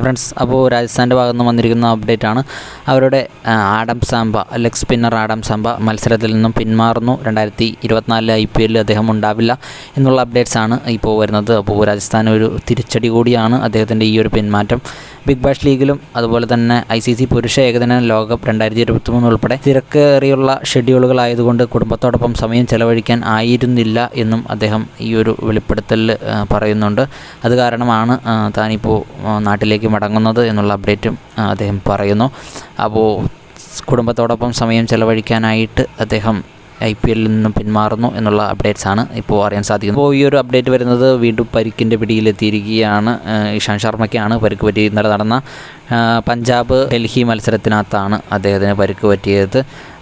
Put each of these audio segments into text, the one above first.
Friends, അപ്പോൾ രാജസ്ഥാൻ്റെ ഭാഗത്ത് നിന്ന് വന്നിരിക്കുന്ന അപ്ഡേറ്റ് ആണ്. അവരുടെ Adam Zampa, leg spinner Adam Zampa മത്സരത്തിൽ നിന്നും പിന്മാറുന്നു. 2024 IPL അദ്ദേഹം ഉണ്ടാവില്ല എന്നുള്ള അപ്ഡേറ്റ്സ് ആണ് ഇപ്പോൾ വരുന്നത്. അപ്പോൾ രാജസ്ഥാൻ ഒരു തിരിച്ചടി കൂടിയാണ് അദ്ദേഹത്തിൻ്റെ ഈ ഒരു പിന്മാറ്റം. ബിഗ് ബാഷ് ലീഗിലും അതുപോലെ തന്നെ ICC പുരുഷ ഏകദിന ലോകകപ്പ് 2023 ഉൾപ്പെടെ തിരക്കേറിയുള്ള ഷെഡ്യൂളുകളായതുകൊണ്ട് കുടുംബത്തോടൊപ്പം സമയം ചെലവഴിക്കാൻ ആയിരുന്നില്ല എന്നും അദ്ദേഹം ഈ ഒരു വെളിപ്പെടുത്തലിൽ പറയുന്നുണ്ട്. അത് കാരണമാണ് താനിപ്പോൾ നാട്ടിലേക്ക് മടങ്ങുന്നത് എന്നുള്ള അപ്ഡേറ്റും അദ്ദേഹം പറയുന്നു. അപ്പോൾ കുടുംബത്തോടൊപ്പം സമയം ചെലവഴിക്കാനായിട്ട് അദ്ദേഹം IPL നിന്നും പിന്മാറുന്നു എന്നുള്ള അപ്ഡേറ്റ്സ് ആണ് ഇപ്പോൾ അറിയാൻ സാധിക്കുന്നത്. അപ്പോൾ ഈ ഒരു അപ്ഡേറ്റ് വരുന്നത് വീണ്ടും പരിക്കിൻ്റെ പിടിയിലെത്തിയിരിക്കുകയാണ്. ഇഷാന്ത് ശർമ്മയ്ക്കാണ് പരിക്ക് പറ്റി. ഇന്നലെ നടന്ന പഞ്ചാബ് ഡൽഹി മത്സരത്തിനകത്താണ് അദ്ദേഹത്തിന് പരിക്ക് പറ്റിയത്.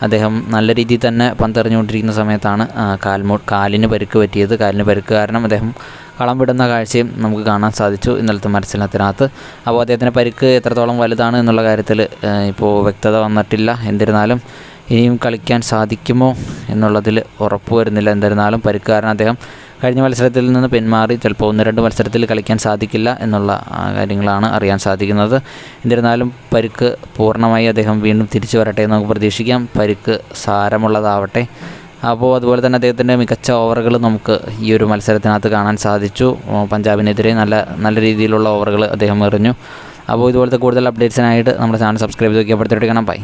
അദ്ദേഹം നല്ല രീതിയിൽ തന്നെ പന്തെറിഞ്ഞുകൊണ്ടിരിക്കുന്ന സമയത്താണ് കാലിന് പരിക്ക് പറ്റിയത്. കാലിന് പരിക്ക് കാരണം അദ്ദേഹം കളം വിടുന്ന കാഴ്ചയും നമുക്ക് കാണാൻ സാധിച്ചു ഇന്നലത്തെ മത്സരത്തിനകത്ത്. അപ്പോൾ അദ്ദേഹത്തിൻ്റെ പരിക്ക് എത്രത്തോളം വലുതാണ് എന്നുള്ള കാര്യത്തിൽ ഇപ്പോൾ വ്യക്തത വന്നിട്ടില്ല. എന്നിരുന്നാലും ഇനിയും കളിക്കാൻ സാധിക്കുമോ എന്നുള്ളതിൽ ഉറപ്പ് വരുന്നില്ല. എന്നിരുന്നാലും പരിക്ക് കാരണം അദ്ദേഹം കഴിഞ്ഞ മത്സരത്തിൽ നിന്ന് പിന്മാറി ചിലപ്പോൾ 1-2 മത്സരത്തിൽ കളിക്കാൻ സാധിക്കില്ല എന്നുള്ള കാര്യങ്ങളാണ് അറിയാൻ സാധിക്കുന്നത്. എന്നിരുന്നാലും പരിക്ക് പൂർണ്ണമായി അദ്ദേഹം വീണ്ടും തിരിച്ചു വരട്ടെ എന്ന് നമുക്ക് പ്രതീക്ഷിക്കാം. പരിക്ക് സാരമുള്ളതാവട്ടെ. അപ്പോൾ അതുപോലെ തന്നെ അദ്ദേഹത്തിൻ്റെ മികച്ച ഓവറുകൾ നമുക്ക് ഈ ഒരു മത്സരത്തിനകത്ത് കാണാൻ സാധിച്ചു. പഞ്ചാബിനെതിരെ നല്ല രീതിയിലുള്ള ഓവറുകൾ അദ്ദേഹം എറിഞ്ഞു. അപ്പോൾ ഇതുപോലത്തെ കൂടുതൽ അപ്ഡേറ്റ്സിനായിട്ട് നമ്മുടെ ചാനൽ സബ്സ്ക്രൈബ് ചെയ്ത് വയ്ക്കപ്പെടുത്തിയിട്ട് കാണാം. ബൈ.